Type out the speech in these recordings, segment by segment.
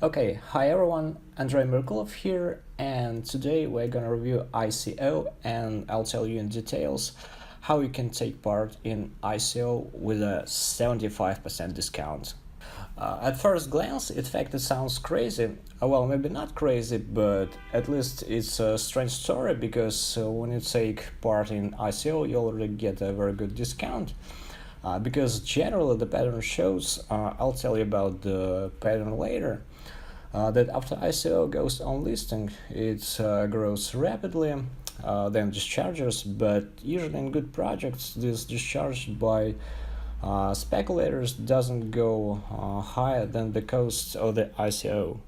Okay, hi everyone, Andrey here, and today we're gonna review ICO, and I'll tell you in details how you can take part in ICO with a 75% discount. At first glance, in fact, it sounds crazy. Well, maybe not crazy, but at least it's a strange story because when you take part in ICO, you already get a very good discount. Because generally the pattern shows, I'll tell you about the pattern later, that after ICO goes on listing, it grows rapidly, then discharges, but usually in good projects, this discharge by speculators doesn't go higher than the cost of the ICO.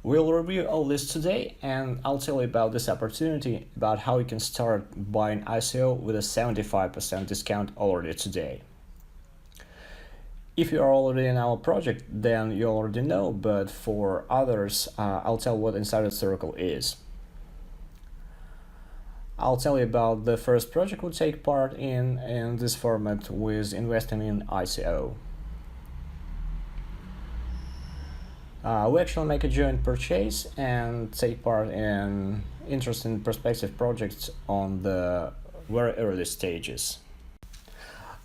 We'll review all this today, and I'll tell you about this opportunity, about how you can start buying ICO with a 75% discount already today. If you are already in our project, then you already know, but for others, I'll tell what Insider Circle is. I'll tell you about the first project we take part in this format with investing in ICO. We actually make a joint purchase and take part in interesting prospective projects on the very early stages.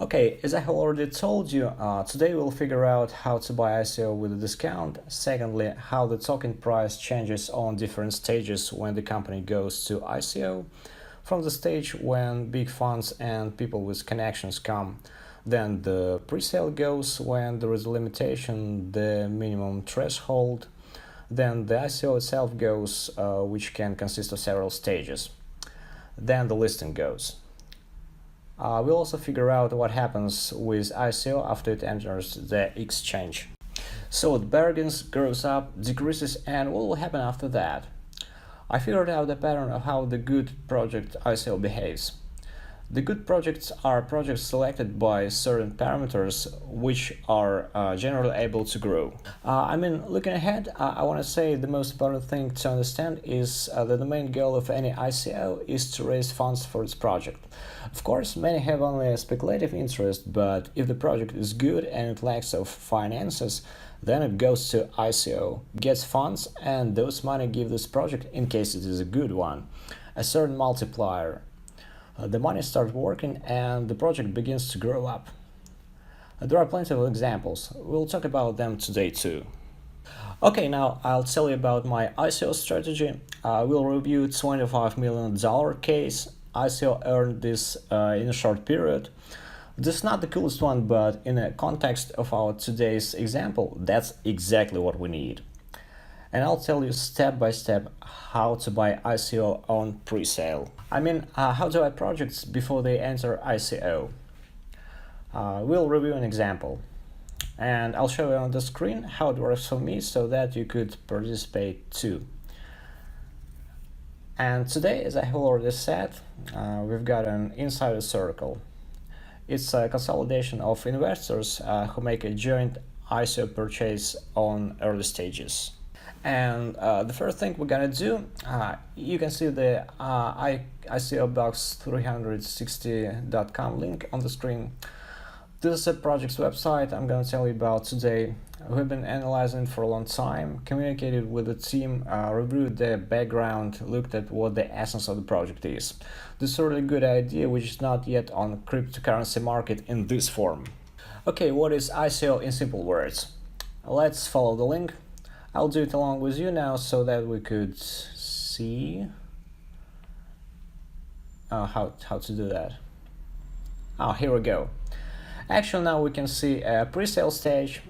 Okay, as I have already told you, today we'll figure out how to buy ICO with a discount. Secondly, how the token price changes on different stages when the company goes to ICO. From the stage when big funds and people with connections come, then the pre-sale goes when there is a limitation, the minimum threshold. Then the ICO itself goes, which can consist of several stages. Then the listing goes. We'll also figure out what happens with ICO after it enters the exchange. So it bargains, grows up, decreases, and what will happen after that? I figured out the pattern of how the good project ICO behaves. The good projects are projects selected by certain parameters which are generally able to grow. Looking ahead, I want to say the most important thing to understand is that the main goal of any ICO is to raise funds for its project. Of course, many have only a speculative interest, but if the project is good and it lacks of finances, then it goes to ICO, gets funds, and those money give this project, in case it is a good one, a certain multiplier. The money starts working and the project begins to grow up. There are plenty of examples. We'll talk about them today too. Okay, now I'll tell you about my ICO strategy. We'll review $25 million case. ICO earned this in a short period. This is not the coolest one, but in the context of our today's example, that's exactly what we need. And I'll tell you step by step how to buy ICO on pre-sale. How to buy projects before they enter ICO. We'll review an example. And I'll show you on the screen how it works for me so that you could participate too. And today, as I have already said, we've got an insider circle. It's a consolidation of investors who make a joint ICO purchase on early stages. And the first thing we're gonna do, you can see the ICOBox 360.com link on the screen. This is a project's website I'm gonna tell you about today. We've been analyzing it for a long time, communicated with the team, reviewed the background, looked at what the essence of the project is. This is a really good idea which is not yet on the cryptocurrency market in this form. Okay, what is ICO in simple words? Let's follow the link. I'll do it along with you now so that we could see how to do that. Here we go. Actually, now we can see a pre-sale stage.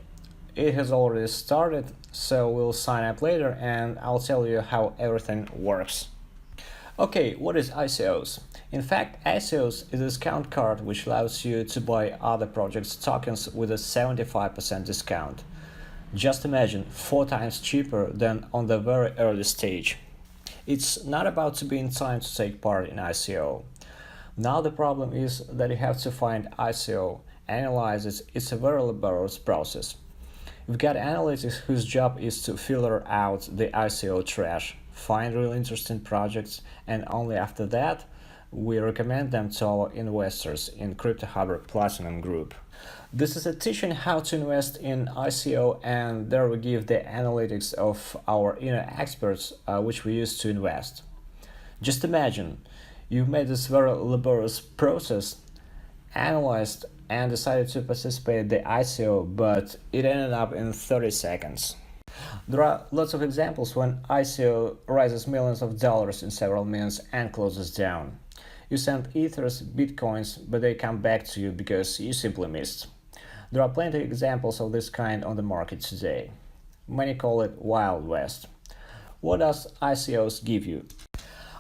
It has already started, so we'll sign up later and I'll tell you how everything works. Okay, what is ICOs? In fact, ICOs is a discount card which allows you to buy other projects' tokens with a 75% discount. Just imagine, 4 times cheaper than on the very early stage. It's not about to be in time to take part in ICO. Now the problem is that you have to find ICO, analyze it. It's a very laborious process. We've got analytics whose job is to filter out the ICO trash, find really interesting projects, and only after that We recommend them to our investors in Crypto Harbor Platinum Group. This is a teaching how to invest in ICO, and there we give the analytics of our inner experts which we use to invest. Just imagine, you've made this very laborious process, analyzed and decided to participate in the ICO, but it ended up in 30 seconds. There are lots of examples when ICO raises millions of dollars in several minutes and closes down. You send ethers, bitcoins, but they come back to you because you simply missed. There are plenty of examples of this kind on the market today. Many call it Wild West. What does ICOs give you?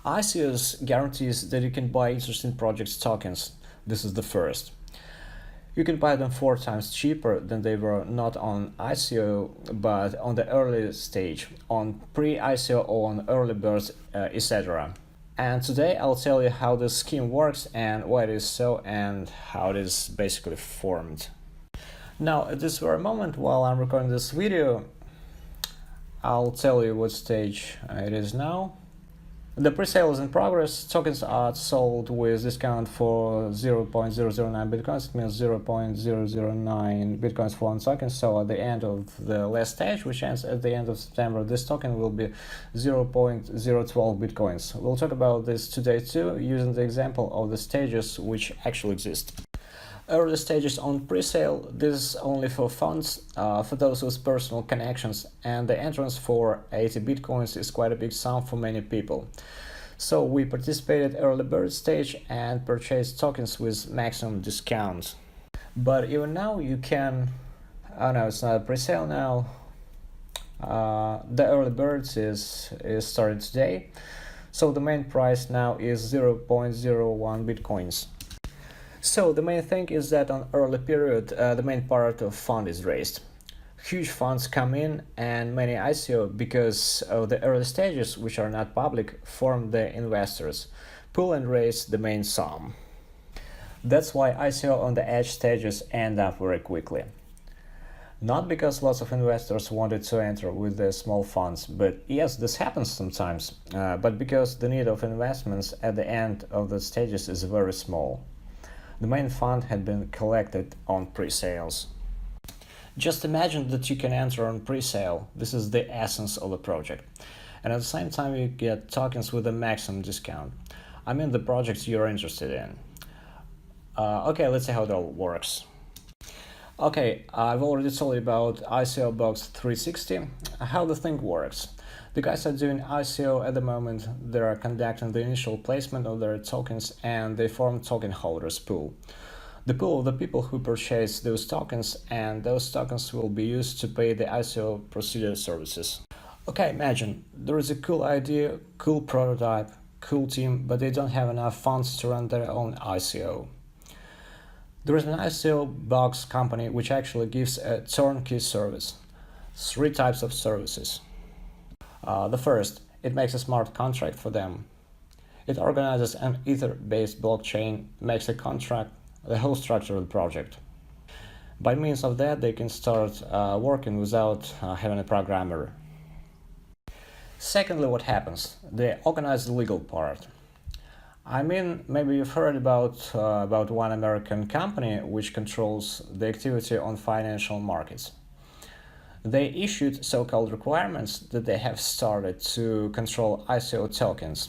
ICOs guarantees that you can buy interesting projects tokens. This is the first. You can buy them 4 times cheaper than they were not on ICO, but on the early stage, on pre-ICO or on early birds, etc. And today I'll tell you how this scheme works and why it is so and how it is basically formed. Now, at this very moment, while I'm recording this video, I'll tell you what stage it is now. The pre-sale is in progress. Tokens are sold with discount for 0.009 bitcoins. It means 0.009 bitcoins for 1 token. So at the end of the last stage, which ends at the end of September, this token will be 0.012 bitcoins. We'll talk about this today too, using the example of the stages which actually exist. Early stages on pre-sale, this is only for funds, for those with personal connections, and the entrance for 80 bitcoins is quite a big sum for many people. So we participated early bird stage and purchased tokens with maximum discount. But even now you can, oh no, it's not a pre-sale now. The early birds is started today. So the main price now is 0.01 bitcoins. So the main thing is that on early period, the main part of fund is raised. Huge funds come in and many ICO, because of the early stages, which are not public, form the investors, pull and raise the main sum. That's why ICO on the edge stages end up very quickly. Not because lots of investors wanted to enter with the small funds, but yes, this happens sometimes, but because the need of investments at the end of the stages is very small. The main fund had been collected on pre-sales. Just imagine that you can enter on pre-sale. This is the essence of the project. And at the same time you get tokens with a maximum discount. I mean the projects you're interested in. Okay, let's see how it all works. Okay, I've already told you about ICO Box 360, how the thing works. The guys are doing ICO at the moment. They are conducting the initial placement of their tokens and they form token holders pool. The pool of the people who purchase those tokens, and those tokens will be used to pay the ICO procedure services. Okay, imagine there is a cool idea, cool prototype, cool team, but they don't have enough funds to run their own ICO. There is an ICO Box company which actually gives a turnkey service. 3 types of services. The first, it makes a smart contract for them. It organizes an Ether-based blockchain, makes a contract, the whole structure of the project. By means of that, they can start working without having a programmer. Secondly, what happens? They organize the legal part. I mean, maybe you've heard about one American company which controls the activity on financial markets. They issued so-called requirements that they have started to control ICO tokens.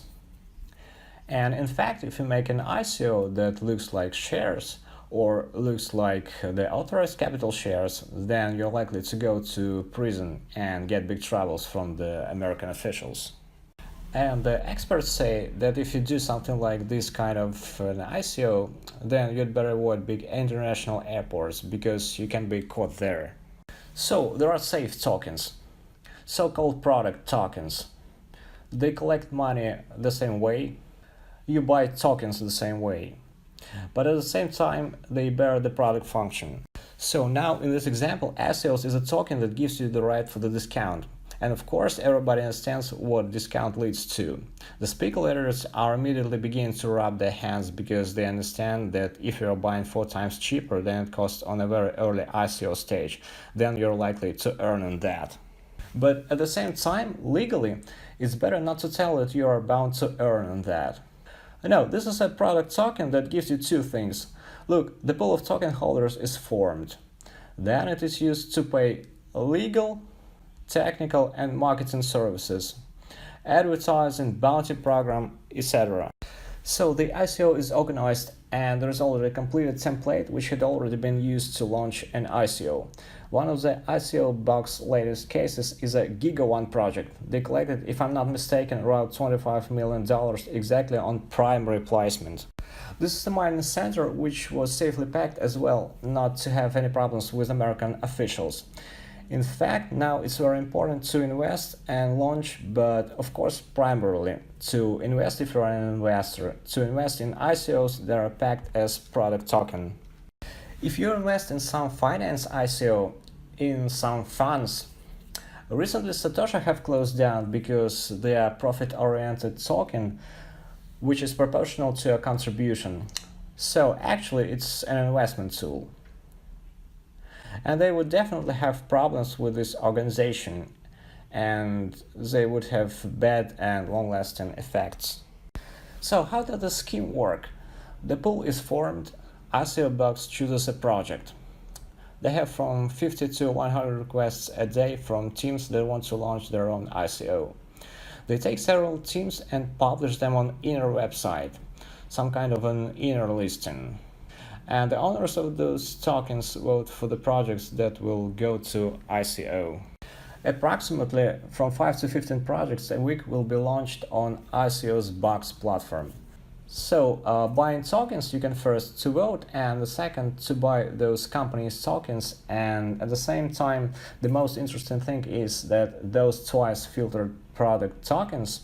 And in fact, if you make an ICO that looks like shares or looks like the authorized capital shares, then you're likely to go to prison and get big troubles from the American officials. And the experts say that if you do something like this kind of an ICO, then you'd better avoid big international airports because you can be caught there. So there are safe tokens, so-called product tokens. They collect money the same way, you buy tokens the same way, but at the same time they bear the product function. So now in this example, ICOs is a token that gives you the right for the discount. And of course everybody understands what discount leads to. The speculators are immediately beginning to rub their hands because they understand that if you're buying 4 times cheaper than it costs on a very early ICO stage, then you're likely to earn on that. But at the same time, legally, it's better not to tell that you are bound to earn on that. No, this is a product token that gives you two things. Look, the pool of token holders is formed. Then it is used to pay legal, technical, and marketing services, advertising, bounty program, etc. So the ICO is organized and there is already a completed template which had already been used to launch an ICO. One of the ICO Box latest cases is a Giga One project. They collected, if I'm not mistaken, around $25 million exactly on primary placement. This is a mining center which was safely packed as well, not to have any problems with American officials. In fact, now it's very important to invest and launch, but of course primarily to invest if you're an investor, to invest in ICOs that are packed as product token. If you invest in some finance ICO, in some funds, recently Satoshi have closed down because they are profit-oriented token which is proportional to a contribution. So actually it's an investment tool. And they would definitely have problems with this organization and they would have bad and long-lasting effects. So how does the scheme work? The pool is formed, ICO Box chooses a project. They have from 50 to 100 requests a day from teams that want to launch their own ICO. They take several teams and publish them on inner website, some kind of an inner listing. And the owners of those tokens vote for the projects that will go to ICO. Approximately from 5 to 15 projects a week will be launched on ICO's Box platform. So buying tokens, you can first to vote and the second to buy those companies' tokens, and at the same time the most interesting thing is that those twice filtered product tokens,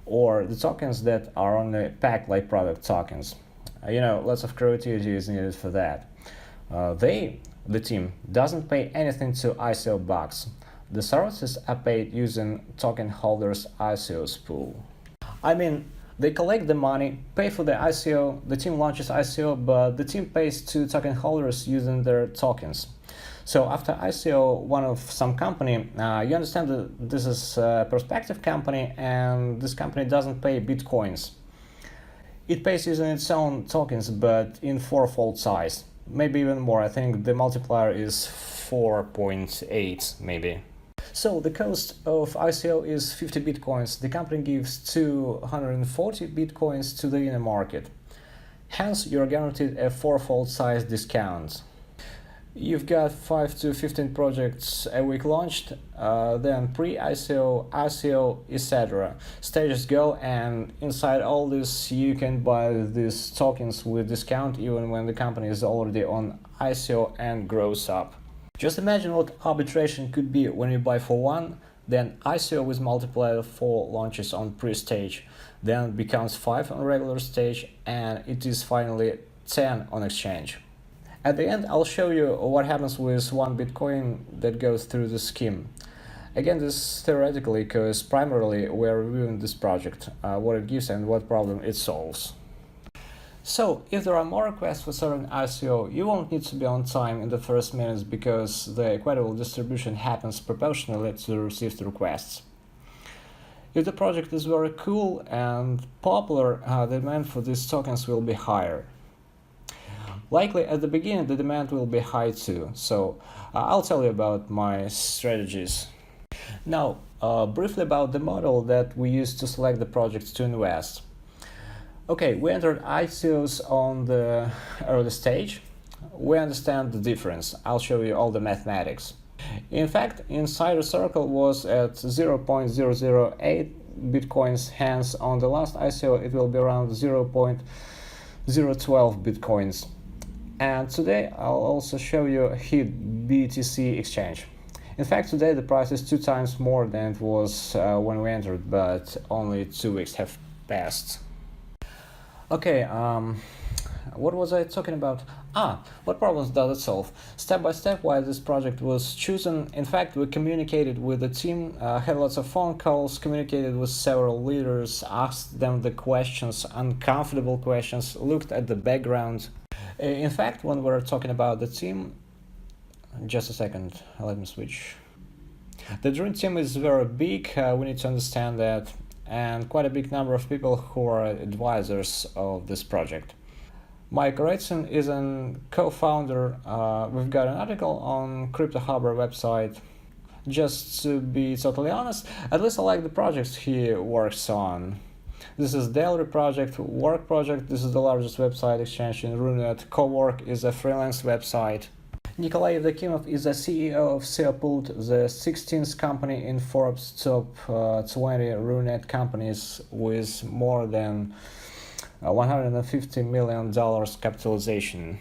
or the tokens that are only packed like product tokens, lots of creativity is needed for that. The team, doesn't pay anything to ICO Box. The services are paid using token holders' ICO's pool. They collect the money, pay for the ICO, the team launches ICO, but the team pays to token holders using their tokens. So after ICO one of some company, you understand that this is a prospective company and this company doesn't pay bitcoins. It pays using its own tokens, but in fourfold size, maybe even more. I think the multiplier is 4.8 maybe. So the cost of ICO is 50 bitcoins. The company gives 240 bitcoins to the inner market. Hence, you're guaranteed a fourfold size discount. You've got 5 to 15 projects a week launched, then pre-ICO, ICO, etc. Stages go, and inside all this you can buy these tokens with discount even when the company is already on ICO and grows up. Just imagine what arbitration could be when you buy for 1, then ICO with multiplier 4 launches on pre-stage, then becomes 5 on regular stage, and it is finally 10 on exchange. At the end, I'll show you what happens with 1 Bitcoin that goes through the scheme. Again, this is theoretically, because primarily we're reviewing this project, what it gives and what problem it solves. So, if there are more requests for certain ICO, you won't need to be on time in the first minutes because the equitable distribution happens proportionally to the received requests. If the project is very cool and popular, the demand for these tokens will be higher. Likely at the beginning the demand will be high too, so I'll tell you about my strategies. Now, briefly about the model that we use to select the projects to invest. Okay, we entered ICOs on the early stage. We understand the difference. I'll show you all the mathematics. In fact, Insider Circle was at 0.008 bitcoins, hence on the last ICO it will be around 0.012 bitcoins. And today I'll also show you HIT BTC exchange. In fact, today the price is 2 times more than it was when we entered, but only 2 weeks have passed. Okay, what was I talking about? What problems does it solve? Step by step why this project was chosen. In fact, we communicated with the team, had lots of phone calls, communicated with several leaders, asked them the questions, uncomfortable questions, looked at the background. In fact, when we're talking about the team, just a second, let me switch. The dream team is very big. We need to understand that and quite a big number of people who are advisors of this project. Mike Raitzin is a co-founder. We've got an article on Crypto Harbor website. Just to be totally honest, at least I like the projects he works on. This is Daily Project, Work Project. This is the largest website exchange in Runet. Cowork is a freelance website. Nikolay Evdokimov is the CEO of Seopult, the 16th company in Forbes top 20 Runet companies with more than $150 million capitalization.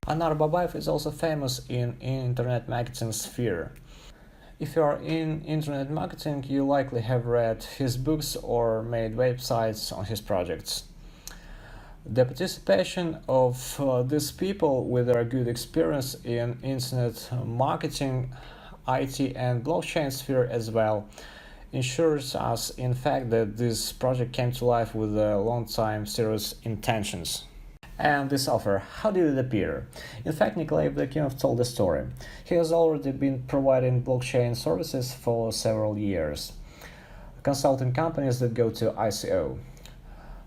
Anar Babayev is also famous in internet marketing sphere. If you are in internet marketing, you likely have read his books or made websites on his projects. The participation of these people with their good experience in internet marketing, IT and blockchain sphere as well ensures us in fact that this project came to life with a long time serious intentions. And this offer, how did it appear? In fact, Nikolay Evdokimov told the story. He has already been providing blockchain services for several years, consulting companies that go to ICO.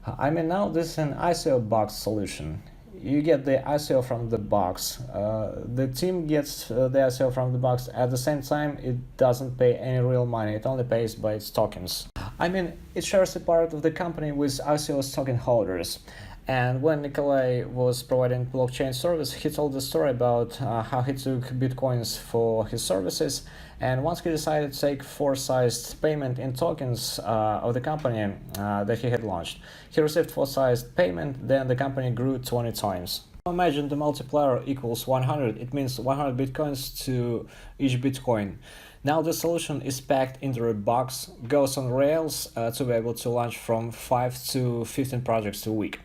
Now this is an ICO Box solution. You get the ICO from the box. The team gets the ICO from the box. At the same time, it doesn't pay any real money. It only pays by its tokens. It shares a part of the company with ICO's token holders. And when Nikolay was providing blockchain service, he told the story about how he took bitcoins for his services, and once he decided to take four-sized payment in tokens of the company that he had launched. He received four-sized payment, then the company grew 20 times. Imagine the multiplier equals 100, it means 100 bitcoins to each bitcoin. Now the solution is packed into a box, goes on rails to be able to launch from 5 to 15 projects a week.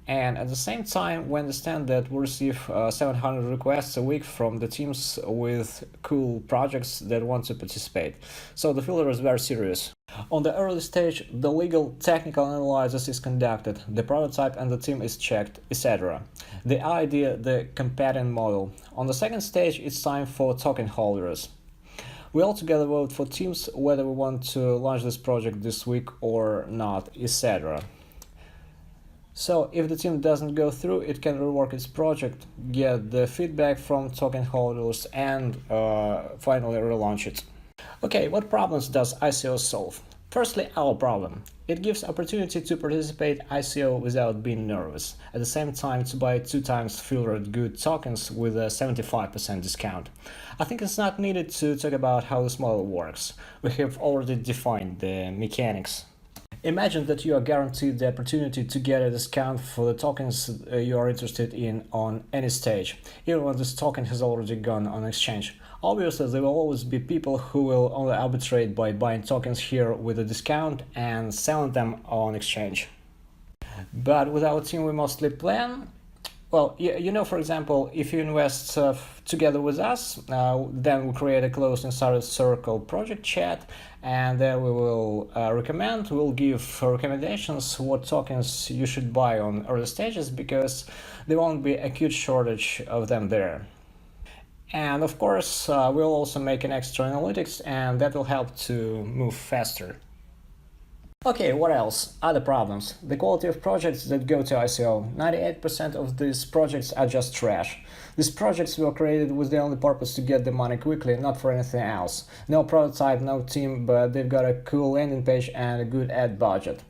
And at the same time, we understand that we receive 700 requests a week from the teams with cool projects that want to participate. So the filter is very serious. On the early stage, the legal technical analysis is conducted, the prototype and the team is checked, etc. The idea, the competing model. On the second stage, it's time for token holders. We all together vote for teams whether we want to launch this project this week or not, etc. So if the team doesn't go through, it can rework its project, get the feedback from token holders and finally relaunch it. Okay, what problems does ICO solve? Firstly, our problem. It gives opportunity to participate ICO without being nervous. At the same time, to buy 2 times filtered good tokens with a 75% discount. I think it's not needed to talk about how this model works. We have already defined the mechanics. Imagine that you are guaranteed the opportunity to get a discount for the tokens you are interested in on any stage, even when this token has already gone on exchange. Obviously, there will always be people who will only arbitrate by buying tokens here with a discount and selling them on exchange. But with our team, we mostly plan. Well, for example, if you invest together with us, then we create a closed insider circle project chat, and then we will we'll give recommendations what tokens you should buy on early stages, because there won't be a huge shortage of them there. And of course, we'll also make an extra analytics, and that will help to move faster. Okay, what else? Other problems. The quality of projects that go to ICO. 98% of these projects are just trash. These projects were created with the only purpose to get the money quickly, not for anything else. No prototype, no team, but they've got a cool landing page and a good ad budget.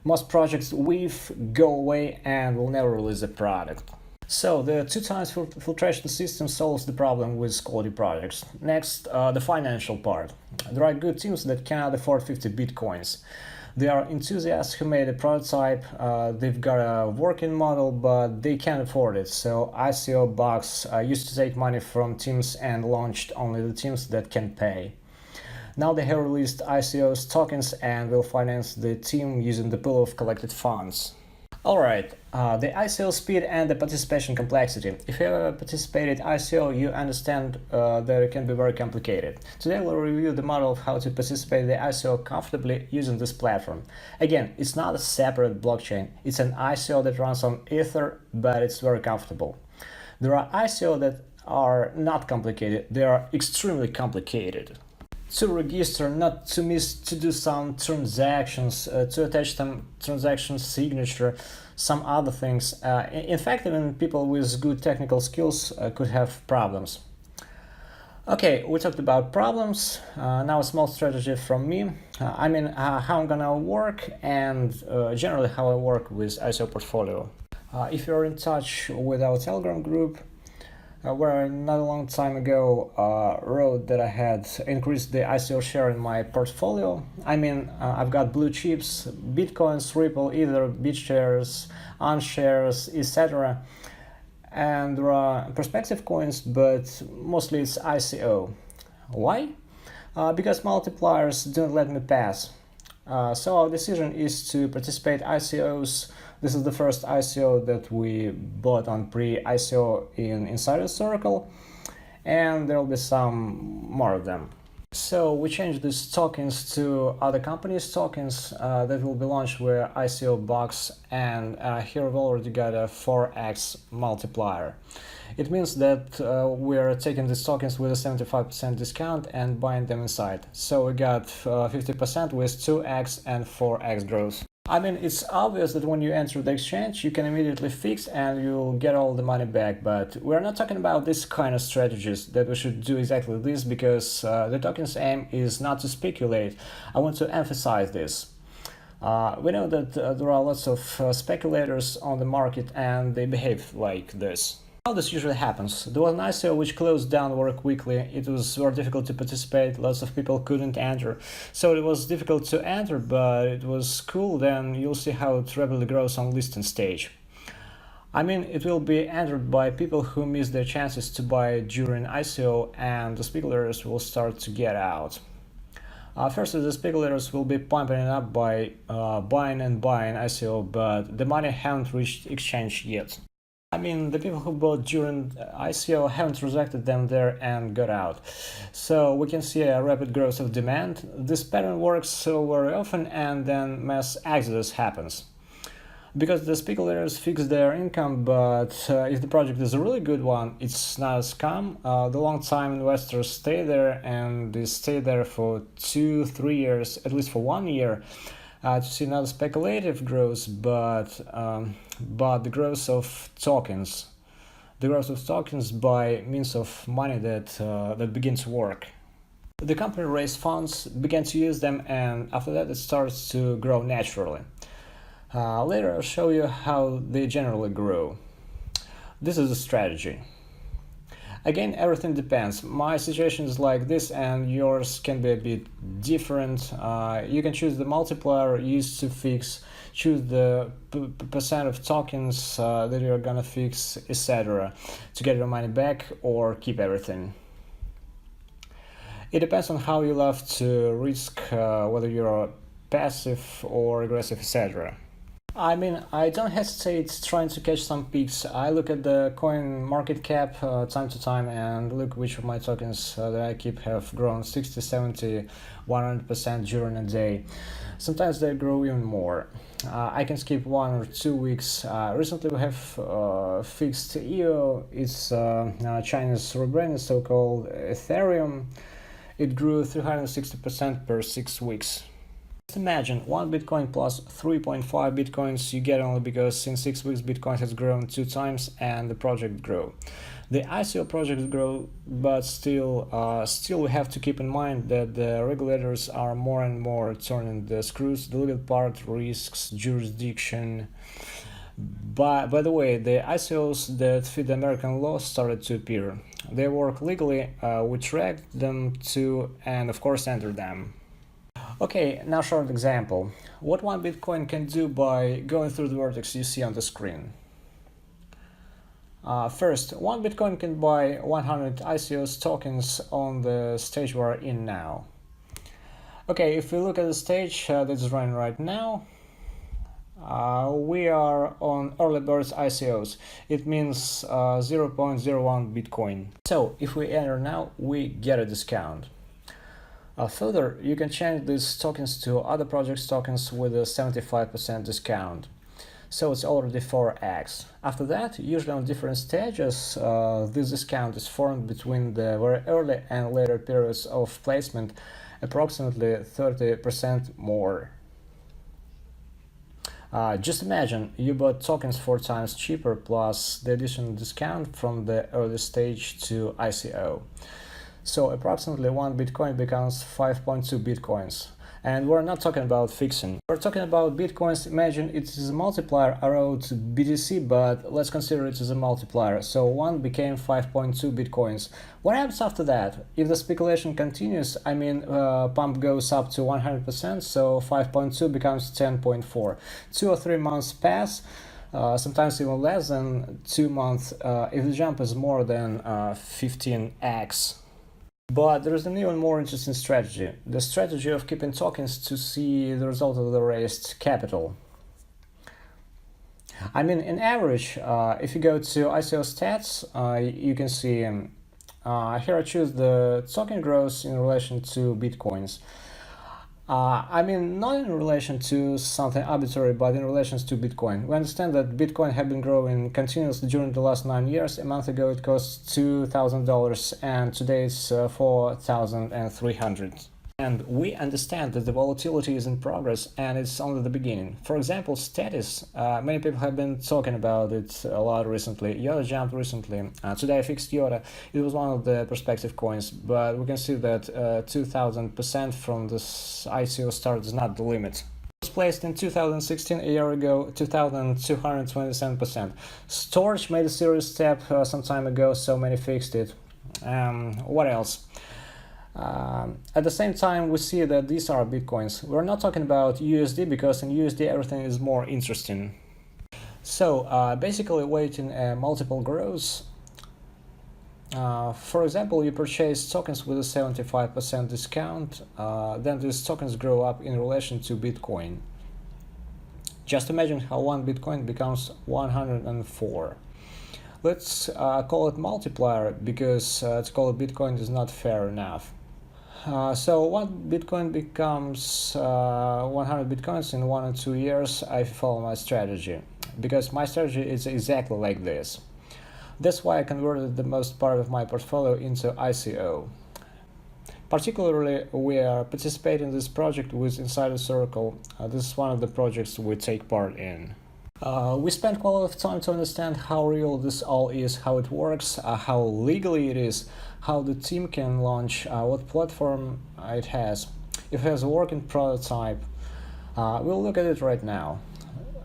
Most projects weave, go away, and will never release the product. So the 2 times filtration system solves the problem with quality projects. Next, the financial part. There are good teams that cannot afford 50 bitcoins. They are enthusiasts who made a prototype, they've got a working model, but they can't afford it. So ICO Box used to take money from teams and launched only the teams that can pay. Now they have released ICO's tokens and will finance the team using the pool of collected funds. Alright, the ICO speed and the participation complexity. If you ever participated ICO, you understand that it can be very complicated. Today we'll review the model of how to participate in the ICO comfortably using this platform. Again, it's not a separate blockchain, it's an ICO that runs on Ether, but it's very comfortable. There are ICO that are not complicated, they are extremely complicated. to register, not to miss, to do some transactions, to attach some transaction signature, some other things. In fact, even people with good technical skills could have problems. Okay, we talked about problems. Now a small strategy from me. How I'm gonna work and generally how I work with ICO portfolio. If you're in touch with our Telegram group, where not a long time ago wrote that I had increased the ICO share in my portfolio. I've got blue chips, Bitcoins, Ripple, Ether, BitShares, OnShares, etc. And there are perspective coins, but mostly it's ICO. Why? Because multipliers don't let me pass. So our decision is to participate ICOs. This is the first ICO that we bought on pre-ICO in Insider Circle, and there will be some more of them. So we changed these tokens to other companies' tokens that will be launched with ICO Box, and here we've already got a 4x multiplier. It means that we're taking these tokens with a 75% discount and buying them inside. So we got 50% with 2x and 4x growth. It's obvious that when you enter the exchange, you can immediately fix and you'll get all the money back, but we're not talking about this kind of strategies that we should do exactly this, because the token's aim is not to speculate. I want to emphasize this. We know that there are lots of speculators on the market and they behave like this. How this usually happens? There was an ICO which closed down very quickly. It was very difficult to participate. Lots of people couldn't enter. So it was difficult to enter, but it was cool. Then you'll see how it rapidly grows on listing stage. It will be entered by people who miss their chances to buy during ICO, and the speculators will start to get out. First, the speculators will be pumping it up by buying ICO, but the money haven't reached exchange yet. The people who bought during ICO haven't transacted them there and got out. So we can see a rapid growth of demand. This pattern works so very often, and then mass exodus happens. Because the speculators fix their income, but if the project is a really good one, it's not a scam. The long-time investors stay there, and they stay there for 2-3 years, at least for 1 year. To see not a speculative growth, but the growth of tokens. The growth of tokens by means of money that begin to work. The company raised funds, began to use them, and after that it starts to grow naturally. Later I'll show you how they generally grow. This is a strategy. Again, everything depends. My situation is like this and yours can be a bit different. You can choose the multiplier used to fix, choose the percent of tokens that you're gonna fix, etc. to get your money back or keep everything. It depends on how you love to risk, whether you're passive or aggressive, etc. I don't hesitate trying to catch some peaks. I look at the coin market cap time to time and look which of my tokens that I keep have grown 60, 70, 100% during a day. Sometimes they grow even more. I can skip 1 or 2 weeks. Recently we have fixed EO. It's China's rebranded, so-called Ethereum. It grew 360% per 6 weeks. Just imagine 1 Bitcoin plus 3.5 Bitcoins you get only because in 6 weeks Bitcoin has grown 2 times and the project grew. The ICO project grow, but still we have to keep in mind that the regulators are more and more turning the screws. The legal part risks jurisdiction. By the way, the ICOs that fit the American law started to appear. They work legally, we track them to and of course enter them. Okay, now short example. What 1 Bitcoin can do by going through the vertex you see on the screen. First, 1 Bitcoin can buy 100 ICOs tokens on the stage we're in now. Okay, if we look at the stage that's running right now, we are on early birds ICOs. It means 0.01 Bitcoin. So if we enter now, we get a discount. Further, you can change these tokens to other projects' tokens with a 75% discount. So it's already 4x. After that, usually on different stages, this discount is formed between the very early and later periods of placement, approximately 30% more. Just imagine you bought tokens 4 times cheaper plus the additional discount from the early stage to ICO. So approximately 1 Bitcoin becomes 5.2 Bitcoins. And we're not talking about fixing. We're talking about Bitcoins. Imagine it is a multiplier around BTC, but let's consider it as a multiplier. So 1 became 5.2 Bitcoins. What happens after that? If the speculation continues, pump goes up to 100%, so 5.2 becomes 10.4. 2 or 3 months pass. Sometimes even less than 2 months if the jump is more than 15x. But there is an even more interesting strategy, the strategy of keeping tokens to see the result of the raised capital. In average, if you go to ICO stats, you can see here I choose the token growth in relation to Bitcoins. Not in relation to something arbitrary, but in relation to Bitcoin. We understand that Bitcoin have been growing continuously during the last 9 years. A month ago it cost $2,000 and today it's $4,300. And we understand that the volatility is in progress and it's only the beginning. For example, status. Many people have been talking about it a lot recently. YOTA jumped recently. Today I fixed YOTA. It was one of the perspective coins, but we can see that 2000% from this ICO start is not the limit. It was placed in 2016, a year ago, 2227%. Storage made a serious step some time ago, so many fixed it. What else? At the same time, we see that these are Bitcoins. We're not talking about USD because in USD everything is more interesting. So basically waiting multiple growths. For example, you purchase tokens with a 75% discount, then these tokens grow up in relation to Bitcoin. Just imagine how 1 Bitcoin becomes 104. Let's call it multiplier because to call it Bitcoin is not fair enough. So 1 Bitcoin becomes 100 Bitcoins in 1 or 2 years. I follow my strategy because my strategy is exactly like this. That's why I converted the most part of my portfolio into ICO. Particularly, we are participating in this project with Insider Circle. This is one of the projects we take part in. We spent quite a lot of time to understand how real this all is, how it works, how legally it is, how the team can launch, what platform it has, if it has a working prototype. We'll look at it right now.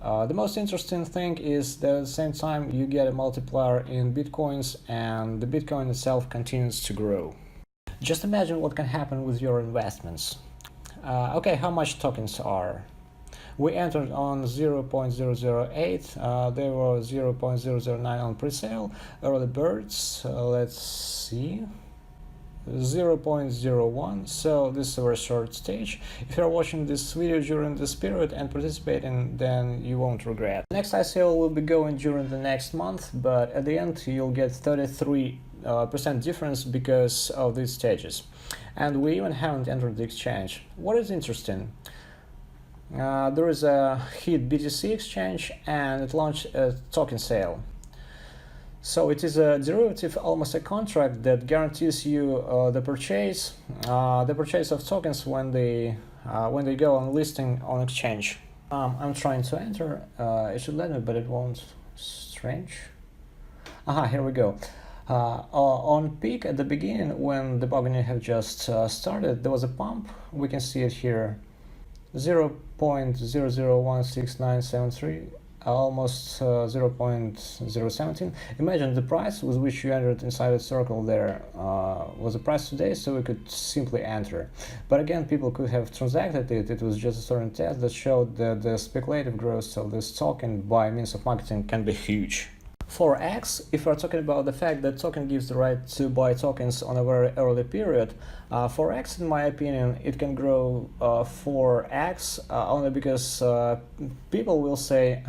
The most interesting thing is that at the same time you get a multiplier in Bitcoins and the Bitcoin itself continues to grow. Just imagine what can happen with your investments. Okay, how much tokens are? We entered on 0.008, there were 0.009 on presale, early birds, let's see, 0.01, so this is a very short stage. If you're watching this video during this period and participating, then you won't regret. The next ICO will be going during the next month, but at the end you'll get 33% difference because of these stages. And we even haven't entered the exchange. What is interesting? There is a hit BTC exchange and it launched a token sale. So it is a derivative, almost a contract that guarantees you the purchase of tokens when they go on listing on exchange. I'm trying to enter. It should let me, but it won't. Strange. Here we go. On peak at the beginning, when the bargaining had just started, there was a pump. We can see it here. 0.001693, almost 0.017. Imagine the price with which you entered inside the circle there was the price today, so we could simply enter. But again, people could have transacted it. It was just a certain test that showed that the speculative growth of this token by means of marketing can be huge. 4x, if we're talking about the fact that token gives the right to buy tokens on a very early period, 4x in my opinion, it can grow 4x only because people will say,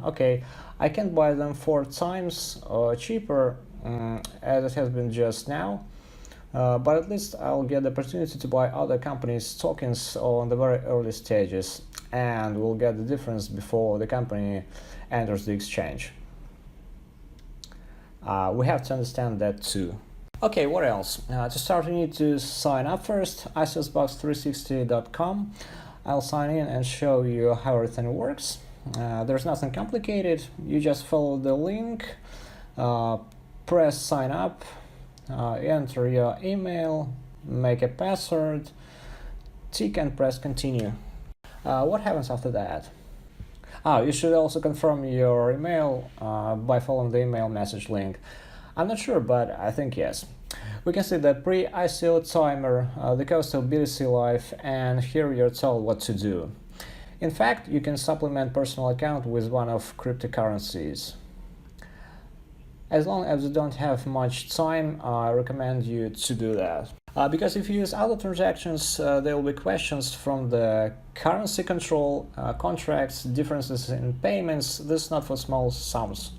okay, I can buy them 4 times cheaper as it has been just now, but at least I'll get the opportunity to buy other companies' tokens on the very early stages. and we'll get the difference before the company enters the exchange. We have to understand that too. Okay, what else? To start, you need to sign up first, ICOSbox360.com. I'll sign in and show you how everything works. There's nothing complicated. You just follow the link, press sign up, enter your email, make a password, tick and press continue. What happens after that? You should also confirm your email by following the email message link. I'm not sure, but I think yes. We can see the pre-ICO timer, the cost of BTC Live, and here you're told what to do. In fact, you can supplement personal account with one of cryptocurrencies. As long as you don't have much time, I recommend you to do that. Because if you use other transactions, there will be questions from the currency control, contracts, differences in payments. This is not for small sums.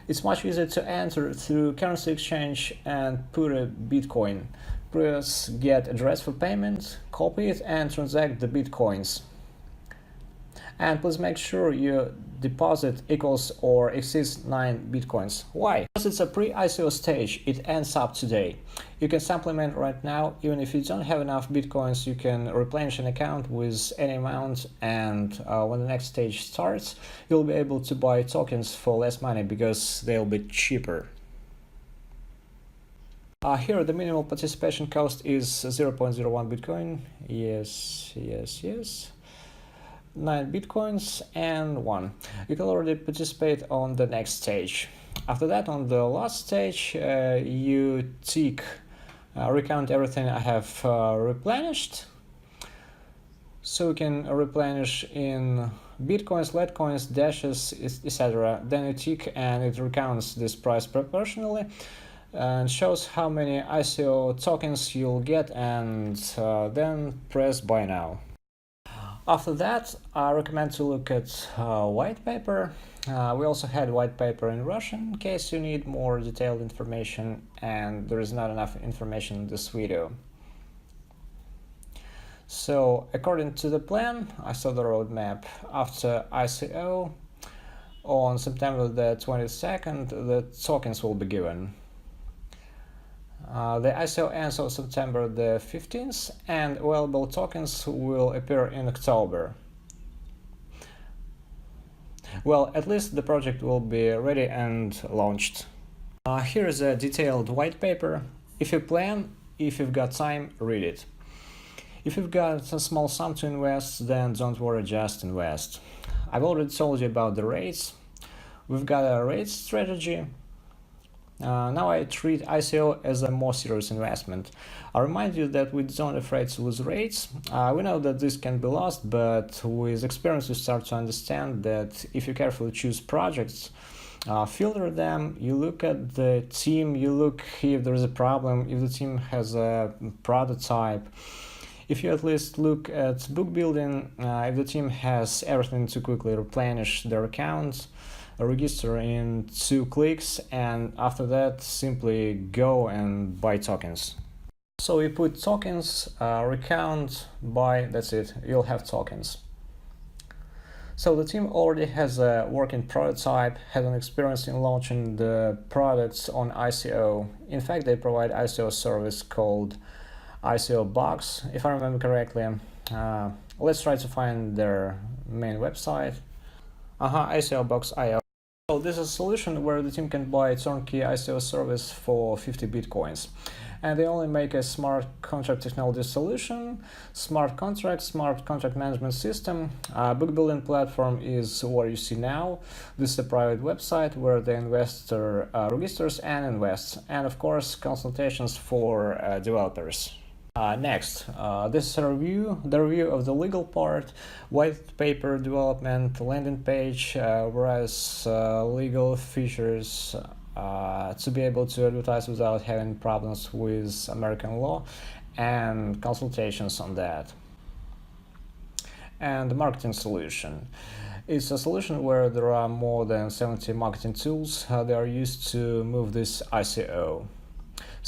It's much easier to enter through currency exchange and put a Bitcoin. Press get address for payment, copy it and transact the Bitcoins. And please make sure your deposit equals or exceeds 9 Bitcoins. Why? Because it's a pre-ICO stage, it ends up today. You can supplement right now. Even if you don't have enough Bitcoins, you can replenish an account with any amount, and when the next stage starts, you'll be able to buy tokens for less money because they'll be cheaper. Here the minimal participation cost is 0.01 Bitcoin. Yes. 9 Bitcoins and 1. You can already participate on the next stage. After that, on the last stage, you tick recount everything I have replenished. So you can replenish in Bitcoins, Litecoins, dashes, etc. Then you tick and it recounts this price proportionally and shows how many ICO tokens you'll get, and then press buy now. After that, I recommend to look at white paper. We also had white paper in Russian in case you need more detailed information, and there is not enough information in this video. So, according to the plan, I saw the roadmap. After ICO, on September the 22nd, the tokens will be given. The ICO ends on September the 15th, and available tokens will appear in October. Well, at least the project will be ready and launched. Here is a detailed white paper. If you plan, if you've got time, read it. If you've got a small sum to invest, then don't worry, just invest. I've already told you about the rates. We've got a rate strategy. Now I treat ICO as a more serious investment. I remind you that we don't afraid to lose rates. We know that this can be lost, but with experience you start to understand that if you carefully choose projects, filter them, you look at the team, you look if there is a problem, if the team has a prototype, if you at least look at book building, if the team has everything to quickly replenish their account, register in 2 clicks, and after that simply go and buy tokens. So you put tokens, recount, buy, that's it, you'll have tokens. So the team already has a working prototype, has an experience in launching the products on ICO. In fact, they provide ICO service called ICO Box, if I remember correctly. Let's try to find their main website. ICOBox.io. So this is a solution where the team can buy a turnkey ICO service for 50 Bitcoins. And they only make a smart contract technology solution, smart contract management system. Book building platform is what you see now. This is a private website where the investor registers and invests. And of course, consultations for developers. Next, this is a review, the review of the legal part, white paper development, landing page, whereas legal features to be able to advertise without having problems with American law, and consultations on that. And the marketing solution. It's a solution where there are more than 70 marketing tools. They are used to move this ICO.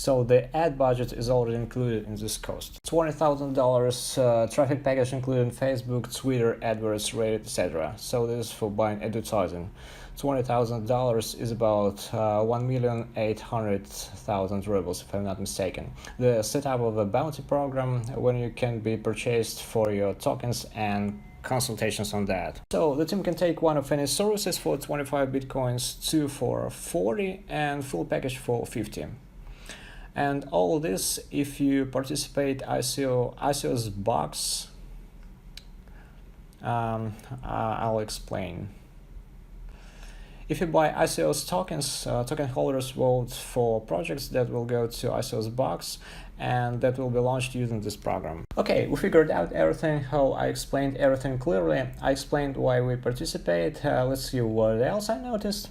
So the ad budget is already included in this cost. $20,000 traffic package including Facebook, Twitter, AdWords, Reddit, etc. So this is for buying advertising. $20,000 is about 1,800,000 rubles, if I'm not mistaken. The setup of a bounty program when you can be purchased for your tokens and consultations on that. So the team can take one of any services for 25 bitcoins, two for 40, and full package for 50. And all of this if you participate ICO's box. I'll explain. If you buy ICO's tokens, token holders vote for projects that will go to ICO's box and that will be launched using this program. Okay, we figured out everything, how I explained everything clearly. I explained why we participate. Let's see what else I noticed.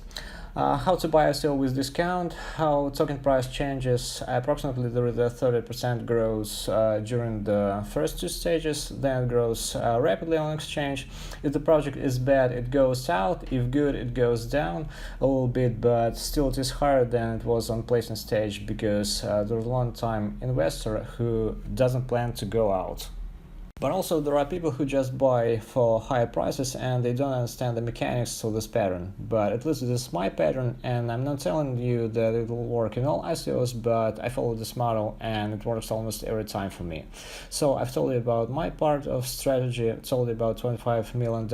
How to buy ICO with discount, how token price changes. Approximately there is a 30% growth during the first two stages, then it grows rapidly on exchange. If the project is bad, it goes out. If good, it goes down a little bit, but still it is higher than it was on placement stage because there's a long-time investor who doesn't plan to go out. But also there are people who just buy for higher prices and they don't understand the mechanics of this pattern. But at least this is my pattern, and I'm not telling you that it will work in all ICOs, but I follow this model and it works almost every time for me. So I've told you about my part of strategy. I've told you about $25 million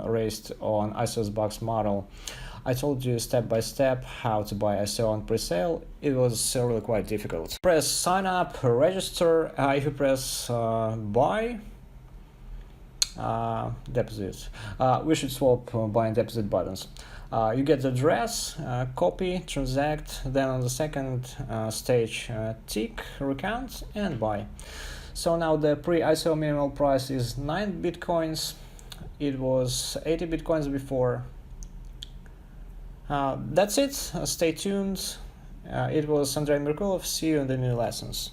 raised on ICO's box model. I told you step by step how to buy ICO on Presale. It was really quite difficult. Press sign up, register. If you press buy, deposit. We should swap buy and deposit buttons. You get the address, copy, transact, then on the second stage tick, recount, and buy. So now the pre-ICO minimal price is 9 bitcoins. It was 80 bitcoins before. That's it. Stay tuned. It was Andrey. See you in the new lessons.